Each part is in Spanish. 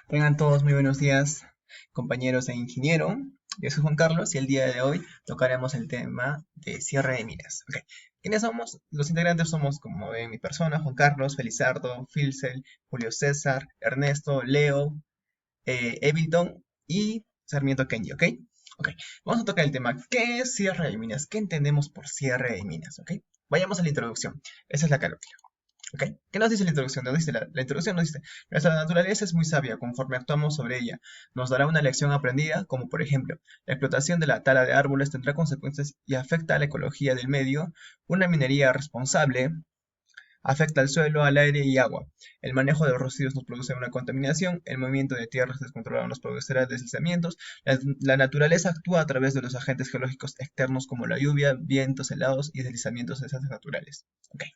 Tengan todos muy buenos días, compañeros e ingeniero. Yo soy Juan Carlos y el día de hoy tocaremos el tema de cierre de minas. Ok. ¿Quiénes somos? Los integrantes somos, como ven, mi persona, Juan Carlos, Felizardo, Filcel, Julio César, Ernesto, Leo, Evilton y Sarmiento Kenji, ¿ok? Ok, vamos a tocar el tema. ¿Qué es cierre de minas? ¿Qué entendemos por cierre de minas? ¿Ok? Vayamos a la introducción. Esa es la calóptica. ¿Ok? ¿Qué nos dice la introducción? Nos dice la introducción nos dice, nuestra naturaleza es muy sabia conforme actuamos sobre ella. Nos dará una lección aprendida, como por ejemplo, la explotación de la tala de árboles tendrá consecuencias y afecta a la ecología del medio. Una minería responsable afecta al suelo, al aire y agua. El manejo de los residuos nos produce una contaminación. El movimiento de tierras descontrolado nos producirá deslizamientos. La naturaleza actúa a través de los agentes geológicos externos como la lluvia, vientos helados y deslizamientos de desastres naturales. Okay.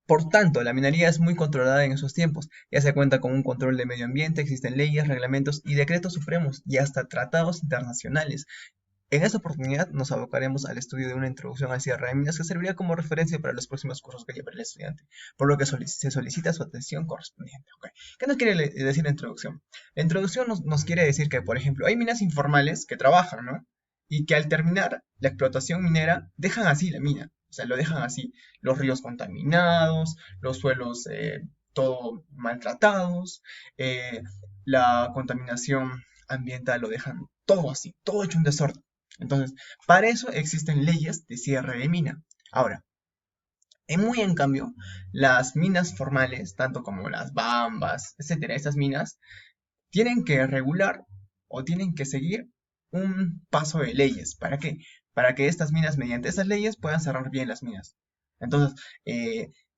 Por tanto, la minería es muy controlada en esos tiempos. Ya se cuenta con un control de medio ambiente, existen leyes, reglamentos y decretos supremos y hasta tratados internacionales. En esta oportunidad nos abocaremos al estudio de una introducción al cierre de minas que servirá como referencia para los próximos cursos que llevará el estudiante, por lo que se solicita su atención correspondiente. Okay. ¿Qué nos quiere decir la introducción? La introducción nos quiere decir que, por ejemplo, hay minas informales que trabajan, ¿no? Y que al terminar la explotación minera dejan así la mina, o sea, lo dejan así, los ríos contaminados, los suelos todo maltratados, la contaminación ambiental lo dejan todo así, todo hecho un desorden. Entonces, para eso existen leyes de cierre de mina. Ahora, en cambio, las minas formales, tanto como las bambas, etcétera, estas minas, tienen que regular o tienen que seguir un paso de leyes. ¿Para qué? Para que estas minas, mediante estas leyes, puedan cerrar bien las minas. Entonces,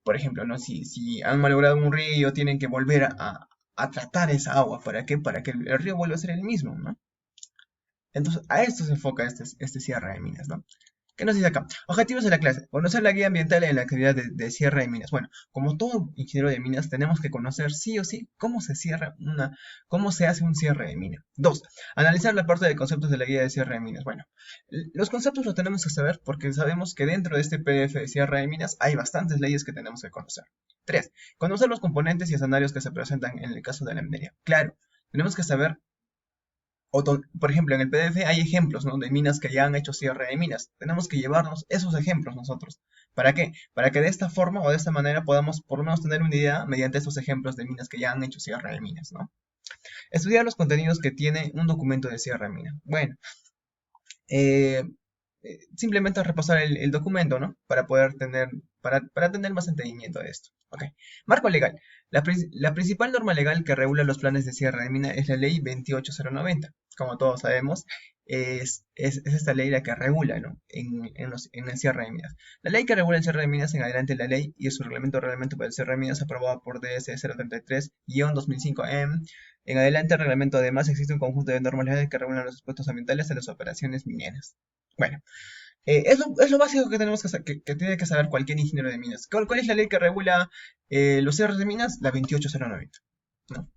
por ejemplo, ¿no? Si han malogrado un río, tienen que volver a tratar esa agua. ¿Para qué? Para que el río vuelva a ser el mismo, ¿no? Entonces, a esto se enfoca este cierre de minas, ¿no? ¿Qué nos dice acá? Objetivos de la clase. Conocer la guía ambiental en la actividad de cierre de minas. Bueno, como todo ingeniero de minas, tenemos que conocer sí o sí cómo se hace un cierre de mina. Dos, analizar la parte de conceptos de la guía de cierre de minas. Bueno, los conceptos los tenemos que saber porque sabemos que dentro de este PDF de cierre de minas hay bastantes leyes que tenemos que conocer. Tres, conocer los componentes y escenarios que se presentan en el caso de la minería. Claro, tenemos que saber por ejemplo, en el PDF hay ejemplos, ¿no? De minas que ya han hecho cierre de minas. Tenemos que llevarnos esos ejemplos nosotros. ¿Para qué? Para que de esta forma o de esta manera podamos por lo menos tener una idea mediante estos ejemplos de minas que ya han hecho cierre de minas, ¿no? Estudiar los contenidos que tiene un documento de cierre de mina. Bueno, eh, simplemente repasar el documento, ¿no? Para tener más entendimiento de esto. Ok. Marco legal. La principal norma legal que regula los planes de cierre de mina es la ley 28090. Como todos sabemos, es esta ley la que regula, ¿no? En el cierre de minas. La ley que regula el cierre de minas en adelante la ley y su reglamento para el cierre de minas aprobado por DS 033-2005M. En adelante el reglamento además existe un conjunto de normas legales que regulan los aspectos ambientales de las operaciones mineras. Bueno, es lo básico que tenemos que tiene que saber cualquier ingeniero de minas. ¿Cuál es la ley que regula los cierres de minas? La 28090, ¿no?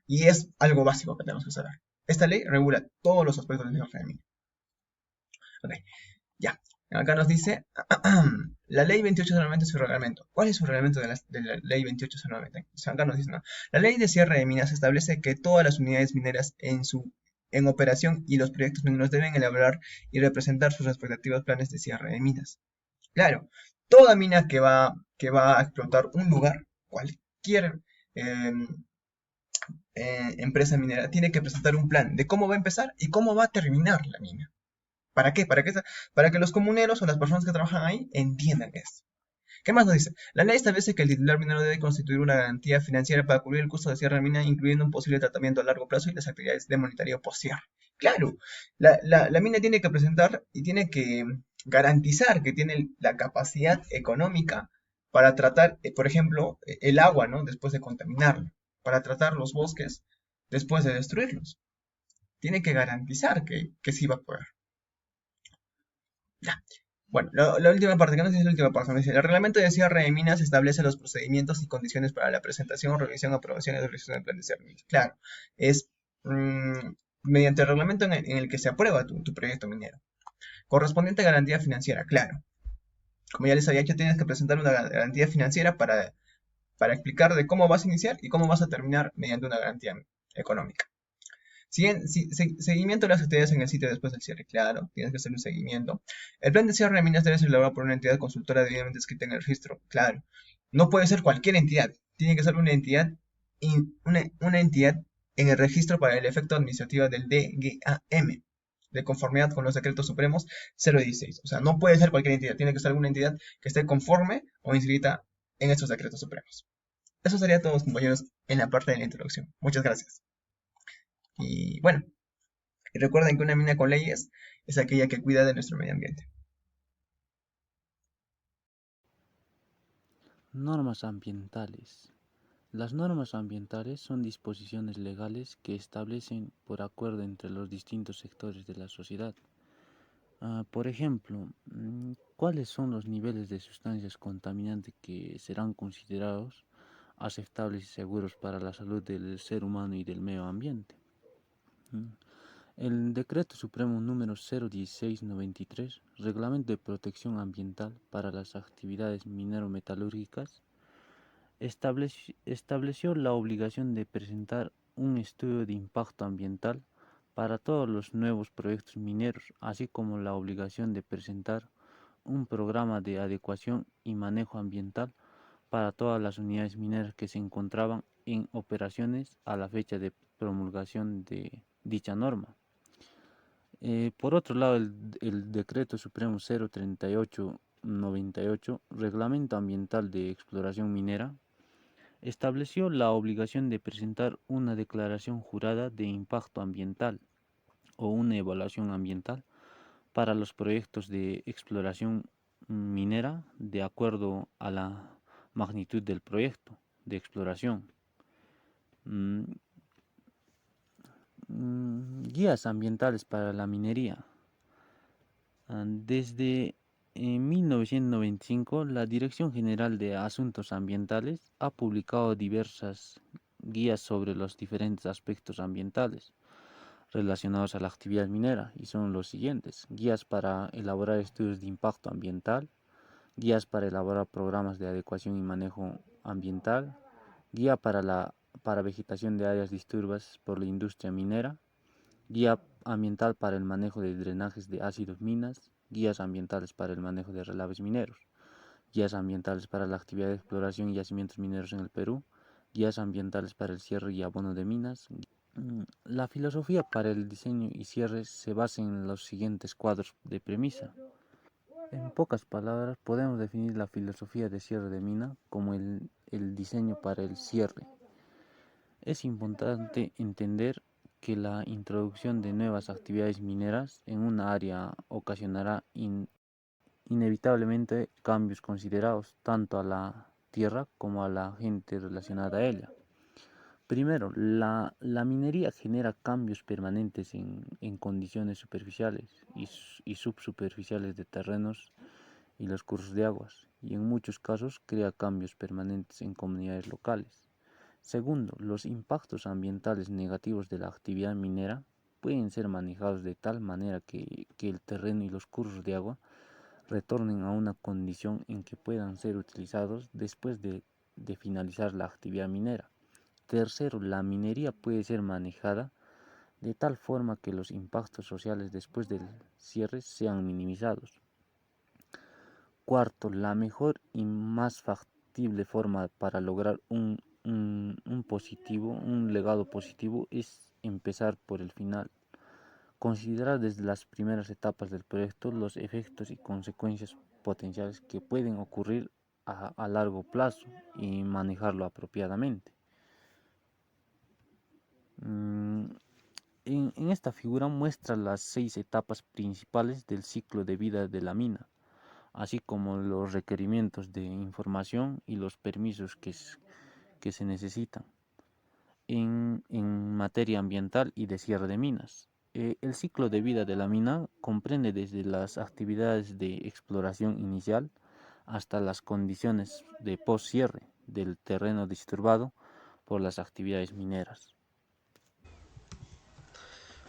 Y es algo básico que tenemos que saber. Esta ley regula todos los aspectos del cierre de minas. Ok, ya. Acá nos dice la ley 28090 es su reglamento. ¿Cuál es su reglamento de la ley 28090? O sea, acá nos dice, ¿no? La ley de cierre de minas establece que todas las unidades mineras en operación y los proyectos mineros deben elaborar y representar sus respectivos planes de cierre de minas. Claro, toda mina que va a explotar un lugar, cualquier eh, empresa minera tiene que presentar un plan de cómo va a empezar y cómo va a terminar la mina. ¿Para qué? Para que los comuneros o las personas que trabajan ahí entiendan esto. ¿Qué más nos dice? La ley establece que el titular minero debe constituir una garantía financiera para cubrir el costo de cierre de mina, incluyendo un posible tratamiento a largo plazo y las actividades de monitoreo post-cierre. Claro, la mina tiene que presentar y tiene que garantizar que tiene la capacidad económica para tratar, por ejemplo, el agua, ¿no? Después de contaminarlo, para tratar los bosques después de destruirlos. Tiene que garantizar que sí va a poder. Ya. Bueno, la última parte, ¿qué nos dice la última parte? Nos dice, el reglamento de cierre de minas establece los procedimientos y condiciones para la presentación, revisión, aprobación y ejecución del plan de cierre de minas. Claro, es mediante el reglamento en el que se aprueba tu proyecto minero. Correspondiente a garantía financiera, claro. Como ya les había dicho, tienes que presentar una garantía financiera para explicar de cómo vas a iniciar y cómo vas a terminar mediante una garantía económica. Seguimiento de las actividades en el sitio después del cierre, claro, tienes que hacer un seguimiento. El plan de cierre de minas debe ser elaborado por una entidad consultora debidamente escrita en el registro, claro. No puede ser cualquier entidad, tiene que ser una entidad, una entidad en el registro para el efecto administrativo del DGAM, de conformidad con los decretos supremos 016. O sea, no puede ser cualquier entidad, tiene que ser alguna entidad que esté conforme o inscrita en estos decretos supremos. Eso sería todo, compañeros, en la parte de la introducción. Muchas gracias. Y bueno, y recuerden que una mina con leyes es aquella que cuida de nuestro medio ambiente. Normas ambientales. Las normas ambientales son disposiciones legales que establecen por acuerdo entre los distintos sectores de la sociedad. Por ejemplo, ¿cuáles son los niveles de sustancias contaminantes que serán considerados aceptables y seguros para la salud del ser humano y del medio ambiente? Mm, El Decreto Supremo número 01693, Reglamento de Protección Ambiental para las Actividades Minero-Metalúrgicas, estableció la obligación de presentar un estudio de impacto ambiental para todos los nuevos proyectos mineros, así como la obligación de presentar un programa de adecuación y manejo ambiental para todas las unidades mineras que se encontraban en operaciones a la fecha de promulgación de dicha norma. Por otro lado, el Decreto Supremo 03898, Reglamento Ambiental de Exploración Minera, estableció la obligación de presentar una declaración jurada de impacto ambiental o una evaluación ambiental para los proyectos de exploración minera de acuerdo a la magnitud del proyecto de exploración. Mm, Guías ambientales para la minería. Desde 1995, la Dirección General de Asuntos Ambientales ha publicado diversas guías sobre los diferentes aspectos ambientales relacionados a la actividad minera y son los siguientes: guías para elaborar estudios de impacto ambiental, guías para elaborar programas de adecuación y manejo ambiental, guía para vegetación de áreas disturbadas por la industria minera, guía ambiental para el manejo de drenajes de ácidos minas, guías ambientales para el manejo de relaves mineros, guías ambientales para la actividad de exploración y yacimientos mineros en el Perú, guías ambientales para el cierre y abono de minas. La filosofía para el diseño y cierre se basa en los siguientes cuadros de premisa. En pocas palabras, podemos definir la filosofía de cierre de mina como el diseño para el cierre. Es importante entender que la introducción de nuevas actividades mineras en una área ocasionará inevitablemente cambios considerados tanto a la tierra como a la gente relacionada a ella. Primero, la minería genera cambios permanentes en condiciones superficiales y subsuperficiales de terrenos y los cursos de aguas, y en muchos casos crea cambios permanentes en comunidades locales. Segundo, los impactos ambientales negativos de la actividad minera pueden ser manejados de tal manera que el terreno y los cursos de agua retornen a una condición en que puedan ser utilizados después de finalizar la actividad minera. Tercero, la minería puede ser manejada de tal forma que los impactos sociales después del cierre sean minimizados. Cuarto, la mejor y más factible forma para lograr un legado positivo es empezar por el final. Considerar desde las primeras etapas del proyecto los efectos y consecuencias potenciales que pueden ocurrir a largo plazo y manejarlo apropiadamente. Mm, en esta figura muestra las 6 etapas principales del ciclo de vida de la mina, así como los requerimientos de información y los permisos que se necesitan en materia ambiental y de cierre de minas. El ciclo de vida de la mina comprende desde las actividades de exploración inicial hasta las condiciones de post-cierre del terreno disturbado por las actividades mineras.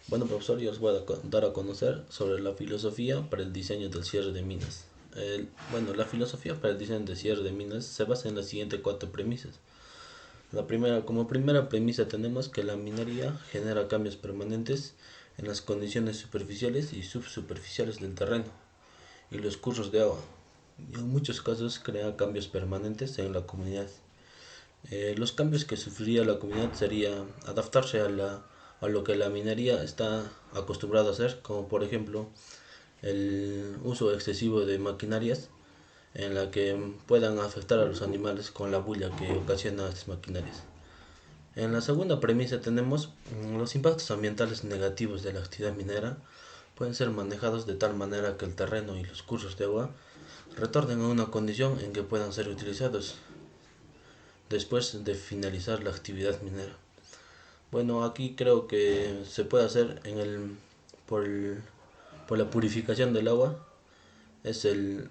Bueno, profesor, yo os voy a dar a conocer sobre la filosofía para el diseño del cierre de minas. La filosofía para el diseño del cierre de minas se basa en las siguientes cuatro premisas. Como primera premisa tenemos que la minería genera cambios permanentes en las condiciones superficiales y subsuperficiales del terreno y los cursos de agua, y en muchos casos crea cambios permanentes en la comunidad. Los cambios que sufriría la comunidad sería adaptarse a lo que la minería está acostumbrada a hacer, como por ejemplo el uso excesivo de maquinarias en la que puedan afectar a los animales con la bulla que ocasiona estas maquinarias. En la segunda premisa tenemos los impactos ambientales negativos de la actividad minera pueden ser manejados de tal manera que el terreno y los cursos de agua retornen a una condición en que puedan ser utilizados después de finalizar la actividad minera. Bueno, aquí creo que se puede hacer por, por la purificación del agua, es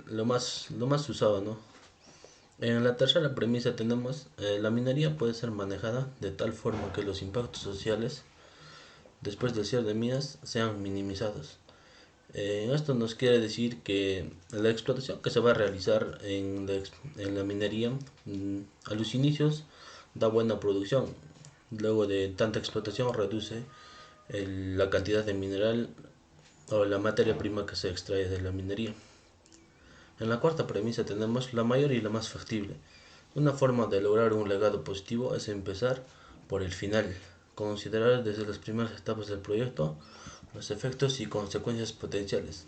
lo más usado, ¿no? En la tercera premisa tenemos la minería puede ser manejada de tal forma que los impactos sociales después del cierre de minas sean minimizados. Esto nos quiere decir que la explotación que se va a realizar en la minería a los inicios da buena producción. Luego de tanta explotación reduce la cantidad de mineral o la materia prima que se extrae de la minería. En la cuarta premisa tenemos la mayor y la más factible. Una forma de lograr un legado positivo es empezar por el final, considerar desde las primeras etapas del proyecto los efectos y consecuencias potenciales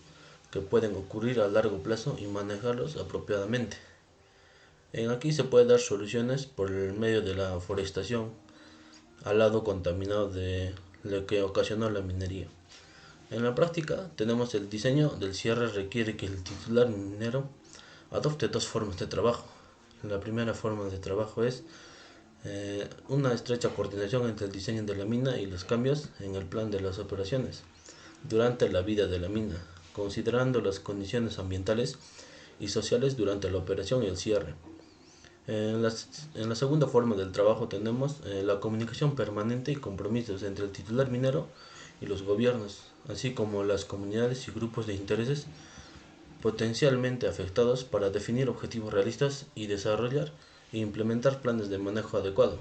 que pueden ocurrir a largo plazo y manejarlos apropiadamente. Aquí se puede dar soluciones por el medio de la forestación al lado contaminado de lo que ocasionó la minería. En la práctica tenemos el diseño del cierre requiere que el titular minero adopte dos formas de trabajo. La primera forma de trabajo es una estrecha coordinación entre el diseño de la mina y los cambios en el plan de las operaciones durante la vida de la mina, considerando las condiciones ambientales y sociales durante la operación y el cierre. En la segunda forma del trabajo tenemos la comunicación permanente y compromisos entre el titular minero y los gobiernos, así como las comunidades y grupos de intereses potencialmente afectados para definir objetivos realistas y desarrollar e implementar planes de manejo adecuado.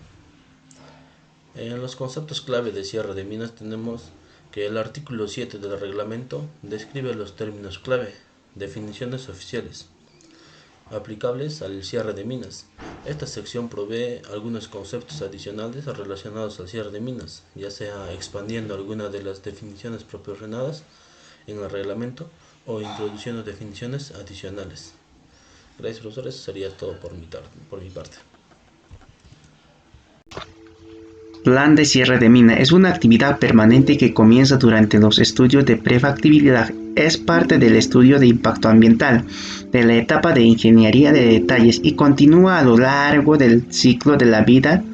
En los conceptos clave de cierre de minas tenemos que el artículo 7 del reglamento describe los términos clave, definiciones oficiales aplicables al cierre de minas. Esta sección provee algunos conceptos adicionales relacionados al cierre de minas, ya sea expandiendo alguna de las definiciones proporcionadas en el reglamento o introduciendo definiciones adicionales. Gracias, profesor. Eso sería todo por mi parte. Plan de cierre de mina es una actividad permanente que comienza durante los estudios de prefactibilidad. Es parte del estudio de impacto ambiental, de la etapa de ingeniería de detalles y continúa a lo largo del ciclo de la vida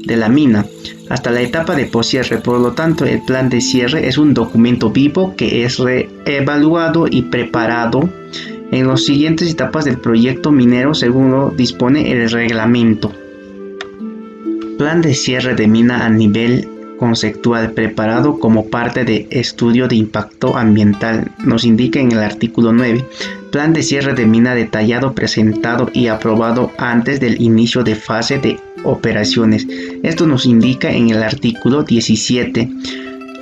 de la mina, hasta la etapa de poscierre. Por lo tanto, el plan de cierre es un documento vivo que es reevaluado y preparado en las siguientes etapas del proyecto minero según lo dispone el reglamento. Plan de cierre de mina a nivel conceptual preparado como parte de estudio de impacto ambiental nos indica en el artículo 9. Plan de cierre de mina detallado, presentado y aprobado antes del inicio de fase de operaciones. Esto nos indica en el artículo 17.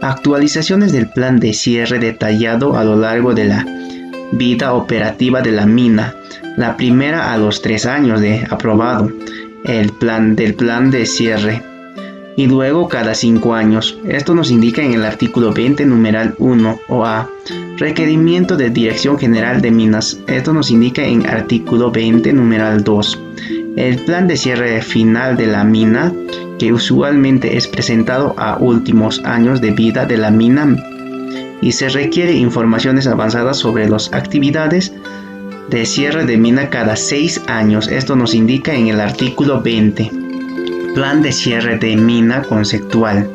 Actualizaciones del plan de cierre detallado a lo largo de la vida operativa de la mina. La primera a los 3 años de aprobado el plan de cierre y luego cada 5 años. Esto nos indica en el artículo 20 numeral 1 o A. Requerimiento de Dirección General de Minas. Esto nos indica en artículo 20 numeral 2. El plan de cierre final de la mina, que usualmente es presentado a últimos años de vida de la mina y se requiere informaciones avanzadas sobre las actividades de cierre de mina cada 6 años. Esto nos indica en el artículo 20. Plan de cierre de mina conceptual.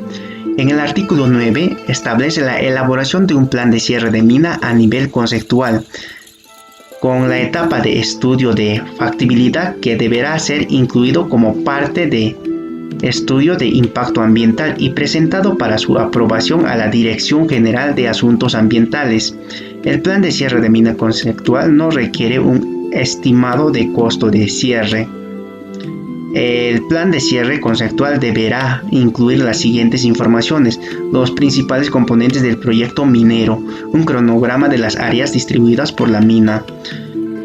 En el artículo 9 establece la elaboración de un plan de cierre de mina a nivel conceptual, con la etapa de estudio de factibilidad que deberá ser incluido como parte de estudio de impacto ambiental y presentado para su aprobación a la Dirección General de Asuntos Ambientales. El plan de cierre de mina conceptual no requiere un estimado de costo de cierre. El plan de cierre conceptual deberá incluir las siguientes informaciones: los principales componentes del proyecto minero, un cronograma de las áreas distribuidas por la mina,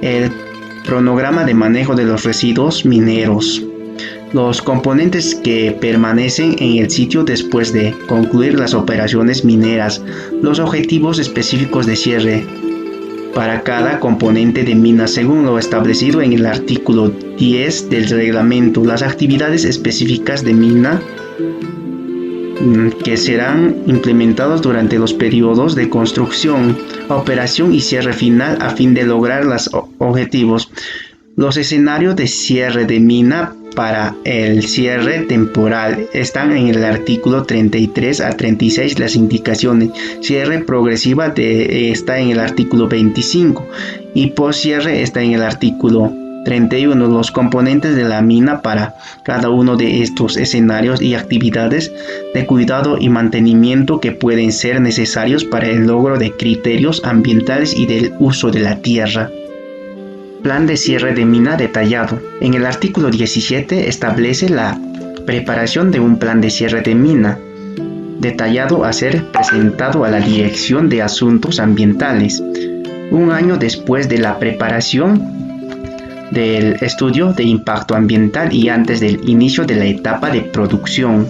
el cronograma de manejo de los residuos mineros, los componentes que permanecen en el sitio después de concluir las operaciones mineras, los objetivos específicos de cierre para cada componente de mina según lo establecido en el artículo 10 del reglamento, las actividades específicas de mina que serán implementados durante los periodos de construcción, operación y cierre final a fin de lograr los objetivos. Los escenarios de cierre de mina para el cierre temporal están en el artículo 33 a 36. Las indicaciones cierre progresiva está en el artículo 25 y post cierre está en el artículo 31. Los componentes de la mina para cada uno de estos escenarios y actividades de cuidado y mantenimiento que pueden ser necesarios para el logro de criterios ambientales y del uso de la tierra. Plan de cierre de mina detallado. En el artículo 17 establece la preparación de un plan de cierre de mina detallado a ser presentado a la Dirección de Asuntos Ambientales un año después de la preparación del estudio de impacto ambiental y antes del inicio de la etapa de producción.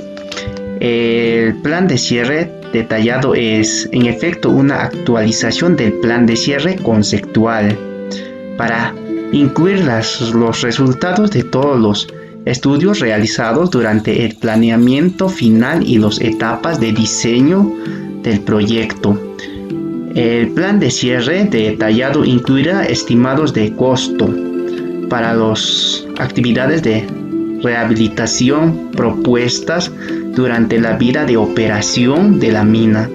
El plan de cierre detallado es, en efecto, una actualización del plan de cierre conceptual para incluir los resultados de todos los estudios realizados durante el planeamiento final y las etapas de diseño del proyecto. El plan de cierre detallado incluirá estimados de costo para las actividades de rehabilitación propuestas durante la vida de operación de la mina,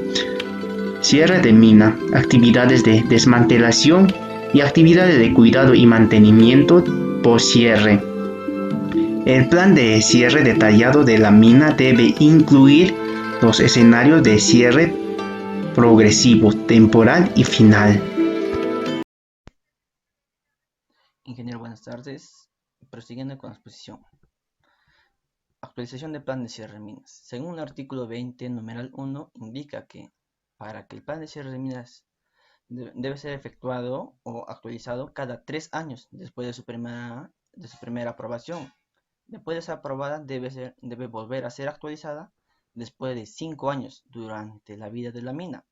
cierre de mina, actividades de desmantelación y actividades de cuidado y mantenimiento post cierre. El plan de cierre detallado de la mina debe incluir los escenarios de cierre progresivo, temporal y final. Ingeniero, buenas tardes. Prosiguiendo con la exposición. Actualización del plan de cierre de minas. Según el artículo 20, numeral 1, indica que para que el plan de cierre de minas debe ser efectuado o actualizado cada 3 años después de su primera aprobación. Después de ser aprobada, debe volver a ser actualizada después de 5 años durante la vida de la mina.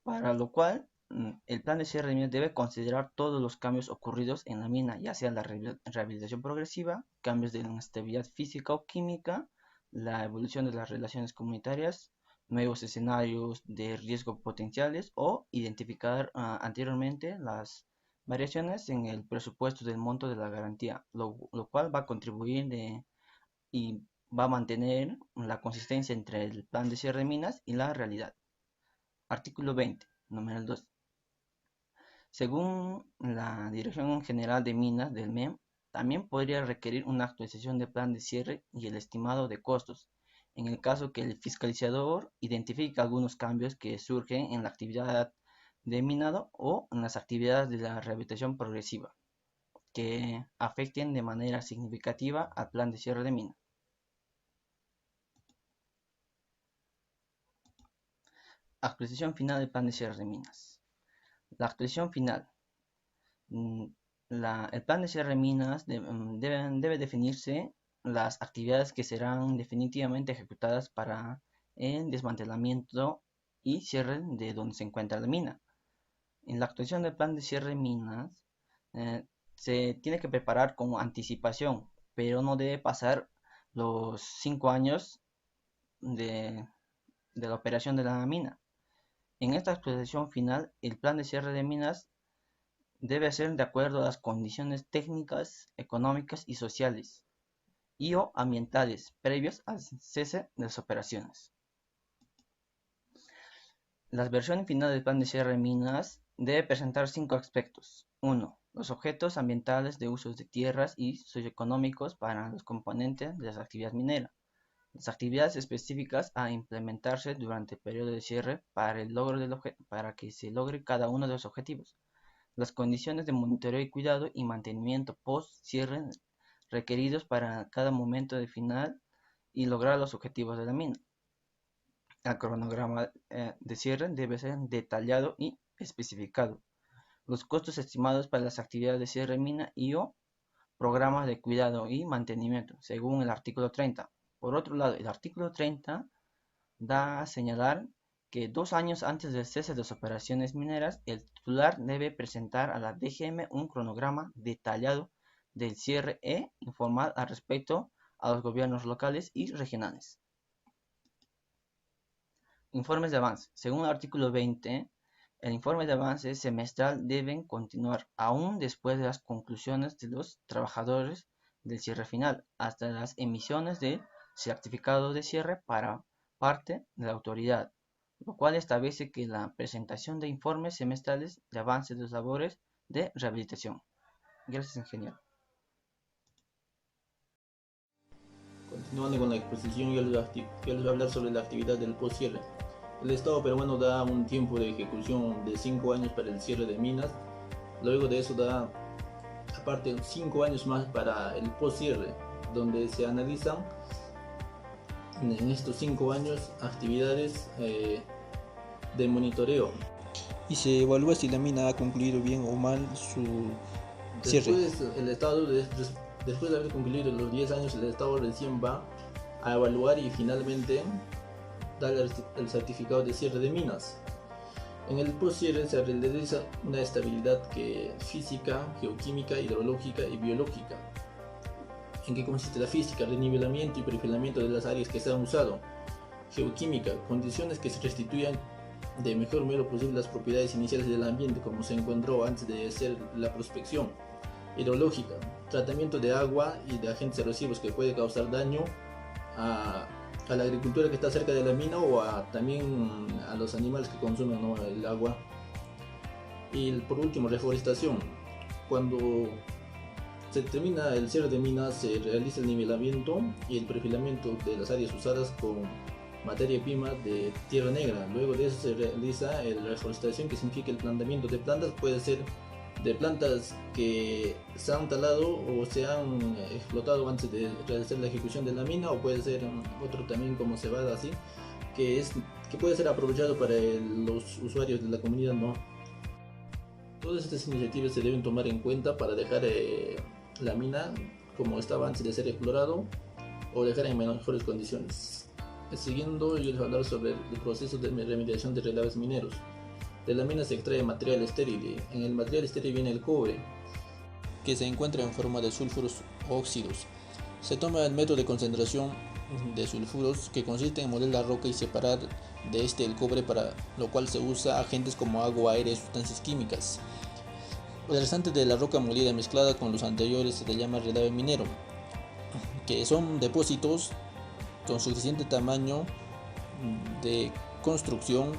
Para lo cual, el plan de cierre de minas debe considerar todos los cambios ocurridos en la mina, ya sea la rehabilitación progresiva, cambios de inestabilidad física o química, la evolución de las relaciones comunitarias, nuevos escenarios de riesgo potenciales o identificar anteriormente las variaciones en el presupuesto del monto de la garantía, lo cual va a contribuir y va a mantener la consistencia entre el plan de cierre de minas y la realidad. Artículo 20, numeral 2. Según la Dirección General de Minas del MEM, también podría requerir una actualización del plan de cierre y el estimado de costos, en el caso que el fiscalizador identifique algunos cambios que surgen en la actividad de minado o en las actividades de la rehabilitación progresiva, que afecten de manera significativa al plan de cierre de mina. Actualización final del plan de cierre de minas. La actualización final. El plan de cierre de minas debe definirse las actividades que serán definitivamente ejecutadas para el desmantelamiento y cierre de donde se encuentra la mina. En la actualización del plan de cierre de minas se tiene que preparar con anticipación, pero no debe pasar los 5 años de la operación de la mina. En esta actualización final, el plan de cierre de minas debe ser de acuerdo a las condiciones técnicas, económicas y sociales y o ambientales previos al cese de las operaciones. Las versiones finales del plan de cierre de minas debe presentar 5 aspectos. 1. Los objetos ambientales de usos de tierras y socioeconómicos para los componentes de la actividad minera. Las actividades específicas a implementarse durante el periodo de cierre para que se logre cada uno de los objetivos. Las condiciones de monitoreo y cuidado y mantenimiento post cierre requeridos para cada momento de final y lograr los objetivos de la mina. El cronograma de cierre debe ser detallado y especificado. Los costos estimados para las actividades de cierre de mina y/o programas de cuidado y mantenimiento, según el artículo 30. Por otro lado, el artículo 30 da a señalar que 2 años antes del cese de las operaciones mineras, el titular debe presentar a la DGM un cronograma detallado del cierre e informar al respecto a los gobiernos locales y regionales. Informes de avance. Según el artículo 20, el informe de avance semestral deben continuar aún después de las conclusiones de los trabajadores del cierre final, hasta las emisiones del certificado de cierre para parte de la autoridad, lo cual establece que la presentación de informes semestrales de avance de las labores de rehabilitación. Gracias, ingeniero. Continuando con la exposición, yo les voy a hablar sobre la actividad del post-cierre. El Estado peruano da un tiempo de ejecución de 5 años para el cierre de minas. Luego de eso da, aparte, 5 años más para el post-cierre, donde se analizan en estos 5 años actividades de monitoreo. Y se evalúa si la mina ha concluido bien o mal su cierre. Después, el Estado, después de haber concluido los 10 años, el Estado recién va a evaluar y finalmente dar el certificado de cierre de minas. En el post-cierre se realiza una estabilidad física, geoquímica, hidrológica y biológica. ¿En qué consiste la física? Renivelamiento y perfilamiento de las áreas que se han usado. Geoquímica, condiciones que se restituyan de mejor modo posible las propiedades iniciales del ambiente como se encontró antes de hacer la prospección. Hidrológica, tratamiento de agua y de agentes erosivos que puede causar daño a la agricultura que está cerca de la mina o también a los animales que consumen el agua. Y por último, reforestación. Cuando se termina el cierre de minas, se realiza el nivelamiento y el perfilamiento de las áreas usadas con materia prima de tierra negra. Luego de eso se realiza la reforestación, que significa el plantamiento de plantas. Puede ser de plantas que se han talado o se han explotado antes de realizar la ejecución de la mina, o puede ser otro también como cebada, así que puede ser aprovechado para los usuarios de la comunidad, ¿no? Todas estas iniciativas se deben tomar en cuenta para dejar la mina como estaba antes de ser explorado o dejar en mejores condiciones. Siguiendo, yo les voy a hablar sobre el proceso de remediación de relaves mineros. De la mina se extrae material estéril. En el material estéril viene el cobre, que se encuentra en forma de sulfuros o óxidos. Se toma el método de concentración de sulfuros, que consiste en moler la roca y separar de este el cobre, para lo cual se usa agentes como agua, aire y sustancias químicas. El restante de la roca molida mezclada con los anteriores se le llama relave minero, que son depósitos con suficiente tamaño de construcción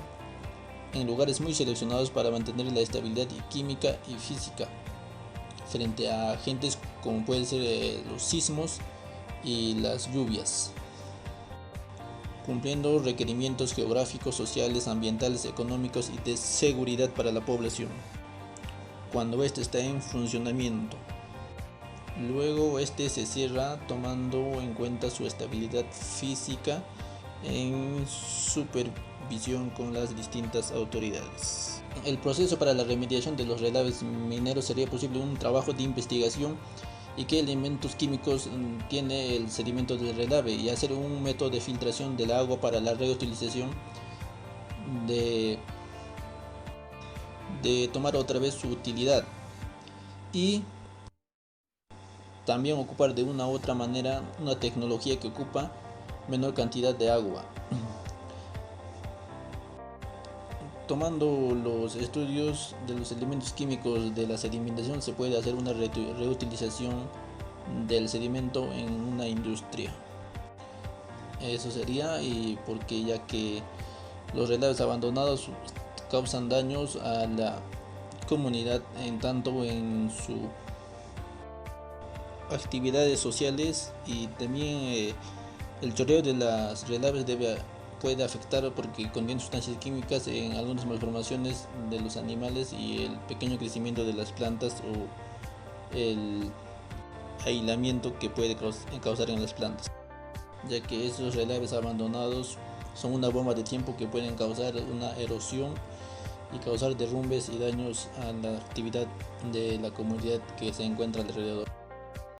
en lugares muy seleccionados para mantener la estabilidad química y física frente a agentes como pueden ser los sismos y las lluvias, cumpliendo requerimientos geográficos, sociales, ambientales, económicos y de seguridad para la población cuando este está en funcionamiento. Luego este se cierra tomando en cuenta su estabilidad física en supervisión con las distintas autoridades. El proceso para la remediación de los relaves mineros sería posible un trabajo de investigación y qué elementos químicos tiene el sedimento del relave, y hacer un método de filtración del agua para la reutilización de tomar otra vez su utilidad, y también ocupar de una u otra manera una tecnología que ocupa menor cantidad de agua. Tomando los estudios de los elementos químicos de la sedimentación, se puede hacer una reutilización del sedimento en una industria. Eso sería, y porque ya que los relaves abandonados causan daños a la comunidad en tanto en sus actividades sociales, y también el chorreo de las relaves puede afectar porque contiene sustancias químicas en algunas malformaciones de los animales y el pequeño crecimiento de las plantas o aislamiento que puede causar en las plantas, ya que estos relaves abandonados son una bomba de tiempo que pueden causar una erosión y causar derrumbes y daños a la actividad de la comunidad que se encuentra alrededor.